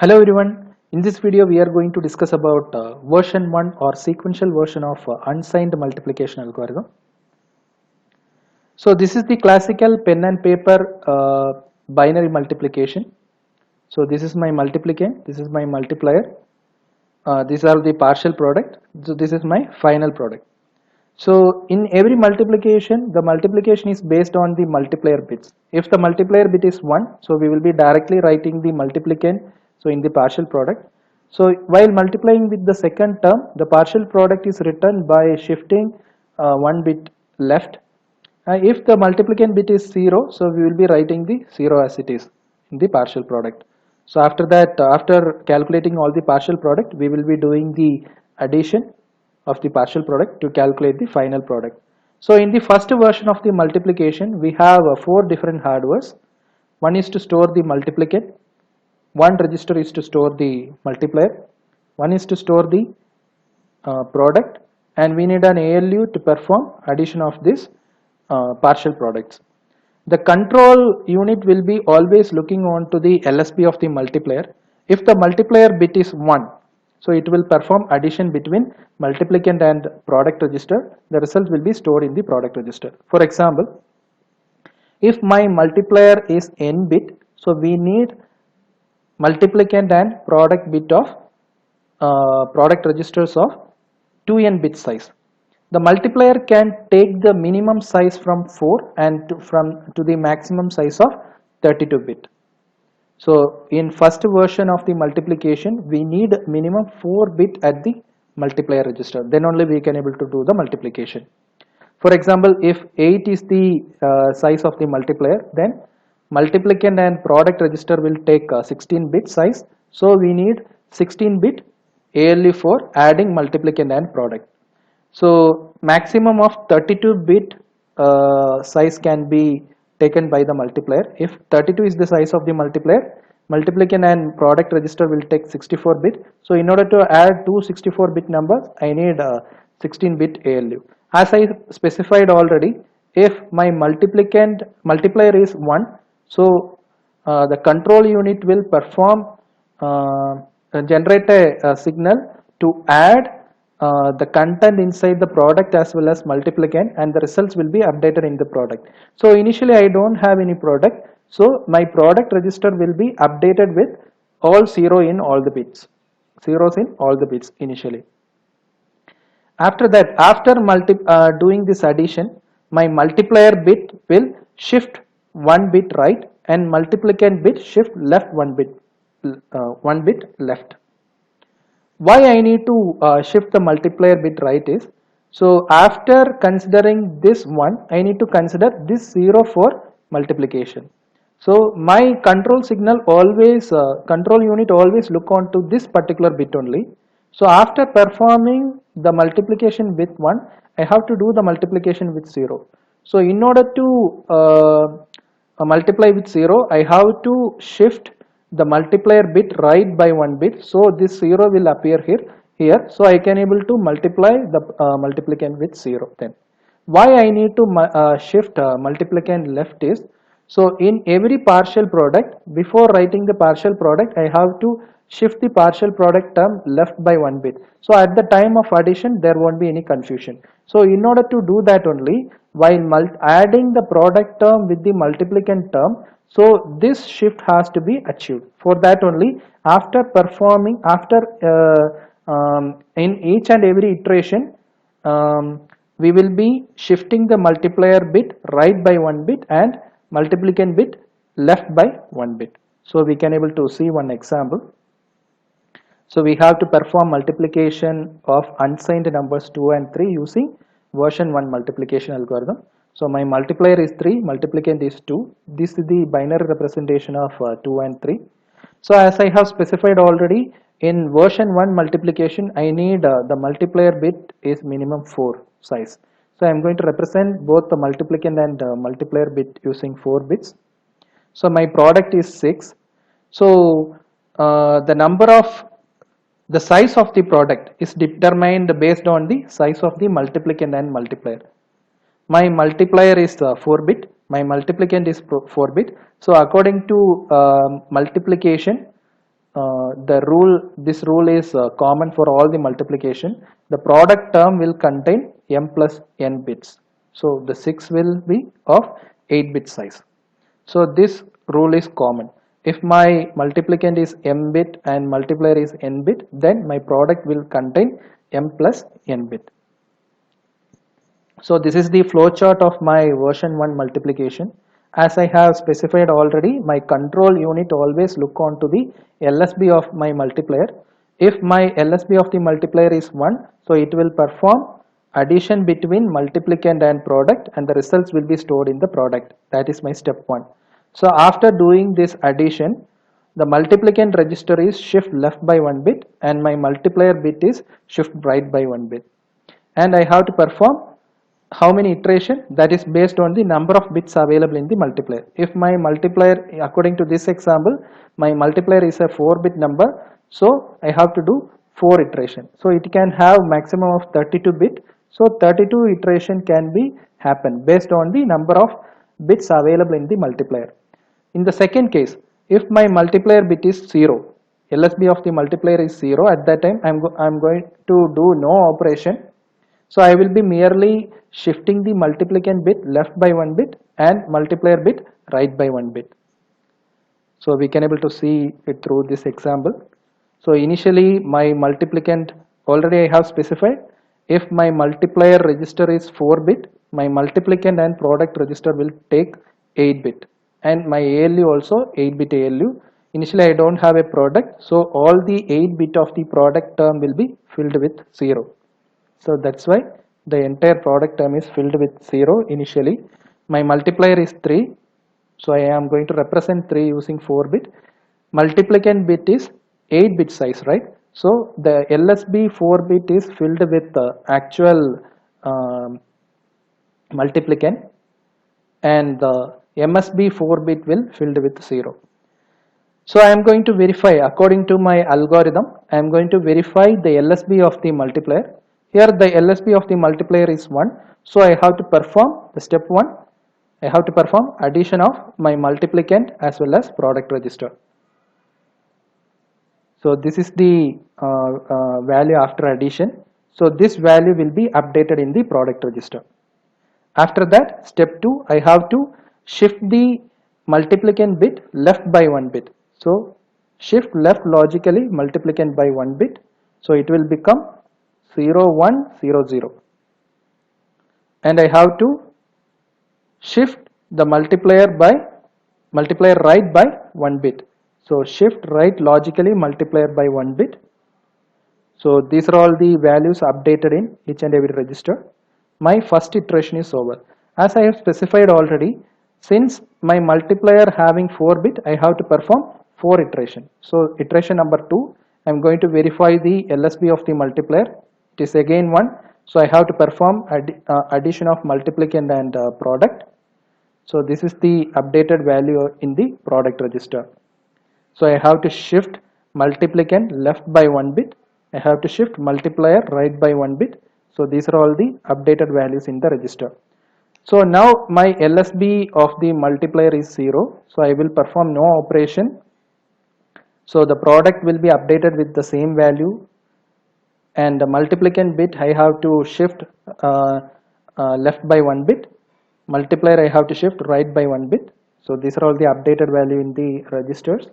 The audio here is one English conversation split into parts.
Hello everyone. In this video we are going to discuss about version 1 or sequential version of unsigned multiplication algorithm. So this is the classical pen and paper binary multiplication. So this is my multiplicand, this is my multiplier, these are the partial product, so this is my final product. So in every multiplication, the multiplication is based on the multiplier bits. If the multiplier bit is 1, so we will be directly writing the multiplicand, so in the partial product. So while multiplying with the second term, the partial product is written by shifting one bit left. If the multiplicand bit is 0, so we will be writing the 0 as it is in the partial product. So after that, after calculating all the partial product, we will be doing the addition of the partial product to calculate the final product. So in the first version of the multiplication, we have four different hardwares. One is to store the multiplicand, one register is to store the multiplier, one is to store the product, and we need an ALU to perform addition of this partial products. The control unit will be always looking on to the LSB of the multiplier. If the multiplier bit is 1, so it will perform addition between multiplicand and product register. The result will be stored in the product register. For example, if my multiplier is n bit, so we need multiplicand and product bit of product registers of 2n bit size. The multiplier can take the minimum size from 4 and to the maximum size of 32 bit. So in first version of the multiplication, we need minimum 4 bit at the multiplier register. Then only we can able to do the multiplication. For example, if 8 is the size of the multiplier, then multiplicand and product register will take 16 bit size. So we need 16 bit ALU for adding multiplicand and product. So maximum of 32 bit size can be taken by the multiplier. If 32 is the size of the multiplier, multiplicand and product register will take 64 bit. So in order to add two 64 bit numbers, I need 16 bit ALU. As I specified already, if my multiplier is 1, so the control unit will perform generate a signal to add the content inside the product as well as multiplicand, and the results will be updated in the product. So initially I don't have any product, so my product register will be updated with all zeros in all the bits initially. After that, after doing this addition, my multiplier bit will shift one bit right and multiplicand bit shift left one bit left. Why I need to shift the multiplier bit right is, so after considering this one, I need to consider this 0 for multiplication. So my control unit always look on to this particular bit only. So after performing the multiplication with 1, I have to do the multiplication with 0. So in order to multiply with 0, I have to shift the multiplier bit right by one bit, so this 0 will appear here, so I can able to multiply the multiplicand with 0. Then why I need to shift multiplicand left is, so in every partial product, before writing the partial product, I have to shift the partial product term left by one bit, so at the time of addition there won't be any confusion. So in order to do that only, while adding the product term with the multiplicand term, so this shift has to be achieved. For that only, after performing, in each and every iteration, we will be shifting the multiplier bit right by one bit and multiplicand bit left by one bit. So we can able to see one example. So we have to perform multiplication of unsigned numbers 2 and 3 using version 1 multiplication algorithm. So my multiplier is 3, multiplicand is 2. This is the binary representation of 2 and 3. So as I have specified already, in version 1 multiplication, I need the multiplier bit is minimum 4 size. So I am going to represent both the multiplicand and multiplier bit using 4 bits. So my product is 6. So the size of the product is determined based on the size of the multiplicand and multiplier. My multiplier is 4 bit, my multiplicand is 4 bit. So according to multiplication, this rule is common for all the multiplication. The product term will contain m plus n bits. So the 6 will be of 8 bit size. So this rule is common. If my multiplicand is m bit and multiplier is n bit, then my product will contain m plus n bit. So this is the flowchart of my version 1 multiplication. As I have specified already, my control unit always look on to the LSB of my multiplier. If my LSB of the multiplier is 1, so it will perform addition between multiplicand and product, and the results will be stored in the product. That is my step 1. So after doing this addition, the multiplicand register is shift left by 1 bit and my multiplier bit is shift right by 1 bit. And I have to perform how many iteration? That is based on the number of bits available in the multiplier. If my multiplier, according to this example, my multiplier is a 4-bit number, so I have to do 4 iteration. So it can have maximum of 32 bit. So 32 iteration can be happen based on the number of bits available in the multiplier. In the second case, if my multiplier bit is 0, LSB of the multiplier is 0, at that time I am going to do no operation. So I will be merely shifting the multiplicand bit left by 1 bit and multiplier bit right by 1 bit. So we can able to see it through this example. So initially my multiplicand already I have specified. If my multiplier register is 4 bit, my multiplicand and product register will take 8 bit, and my ALU also 8 bit ALU. Initially I don't have a product, so all the 8 bit of the product term will be filled with 0. So that's why the entire product term is filled with 0 initially. My multiplier is 3. So I am going to represent 3 using 4 bit. Multiplicand bit is 8 bit size, right? So the LSB 4 bit is filled with the actual multiplicand, and the MSB 4 bit will filled with 0. So I am going to verify according to my algorithm. I am going to verify the LSB of the multiplier. Here the LSB of the multiplier is 1. So I have to perform the step 1. I have to perform addition of my multiplicand as well as product register. So this is the value after addition. So this value will be updated in the product register. After that, step 2, I have to shift the multiplicand bit left by 1 bit. So shift left logically multiplicand by 1 bit. So it will become 0 1 0 0. And I have to shift the multiplier right by 1 bit. So shift right logically multiplier by 1 bit. So these are all the values updated in each and every register. My first iteration is over. As I have specified already, since my multiplier having 4 bit, I have to perform 4 iteration. So iteration number 2, I am going to verify the LSB of the multiplier. It is again 1. So I have to perform addition of multiplicand and product. So this is the updated value in the product register. So I have to shift multiplicand left by 1 bit. I have to shift multiplier right by 1 bit. So these are all the updated values in the register. So now my LSB of the multiplier is 0. So I will perform no operation. So the product will be updated with the same value, and the multiplicand bit I have to shift left by 1 bit. Multiplier I have to shift right by 1 bit. So these are all the updated value in the registers.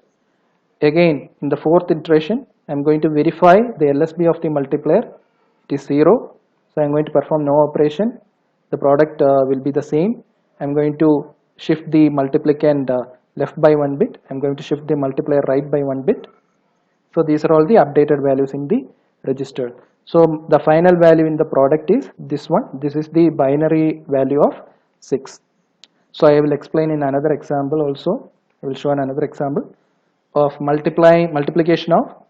Again, in the fourth iteration, I am going to verify the LSB of the multiplier. It is 0. So I am going to perform no operation. The product will be the same. I am going to shift the multiplicand left by 1 bit. I am going to shift the multiplier right by 1 bit. So these are all the updated values in the register. So the final value in the product is this one. This is the binary value of 6. So I will explain in another example also. I will show another example of multiplication of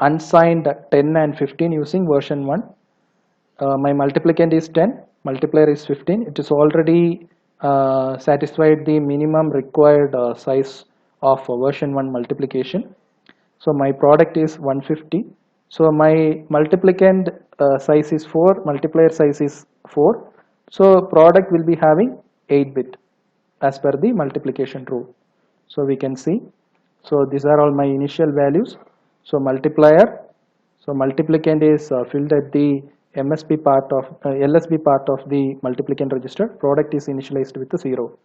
unsigned 10 and 15 using version 1. My multiplicand is 10, multiplier is 15. It is already satisfied the minimum required size of version 1 multiplication. So my product is 150. So my multiplicand size is 4, multiplier size is 4. So product will be having 8 bit as per the multiplication rule. So we can see. So these are all my initial values. So multiplier, so multiplicand is filled at the MSB part of LSB part of the multiplicand register. Product is initialized with a 0.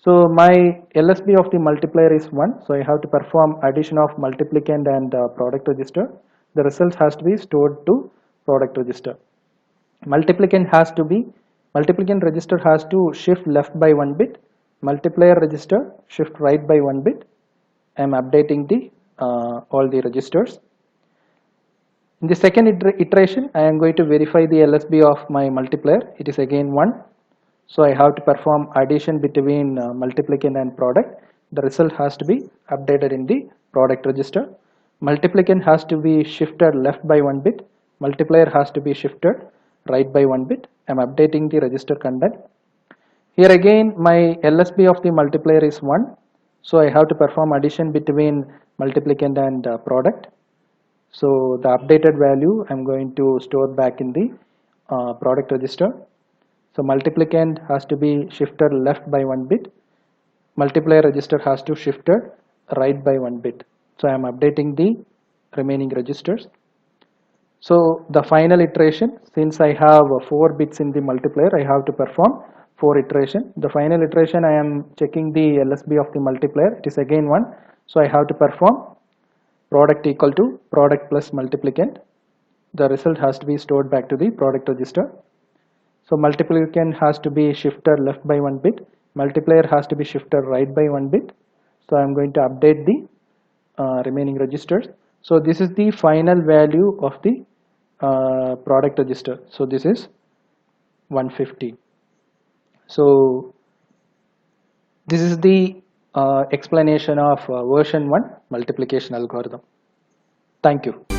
So my LSB of the multiplier is 1. So I have to perform addition of multiplicand and product register. The result has to be stored to product register. Multiplicand register has to shift left by 1 bit. Multiplier register shift right by 1 bit. I am updating the all the registers. In the second iteration, I am going to verify the LSB of my multiplier. It is again 1. So I have to perform addition between multiplicand and product. The result has to be updated in the product register. Multiplicand has to be shifted left by 1 bit. Multiplier has to be shifted right by 1 bit. I am updating the register content. Here again my LSB of the multiplier is 1. So I have to perform addition between multiplicand and product. So the updated value I'm going to store back in the product register. So multiplicand has to be shifted left by 1 bit. Multiplier register has to shifted right by 1 bit. So I am updating the remaining registers. So the final iteration, since I have 4 bits in the multiplier, I have to perform 4 iteration. The final iteration, I am checking the LSB of the multiplier. It is again 1. So I have to perform product equal to product plus multiplicand. The result has to be stored back to the product register. So multiplicand has to be shifted left by 1 bit. Multiplier has to be shifted right by 1 bit. So I am going to update the remaining registers. So this is the final value of the product register. So this is 150. So this is the explanation of version 1 multiplication algorithm. Thank you.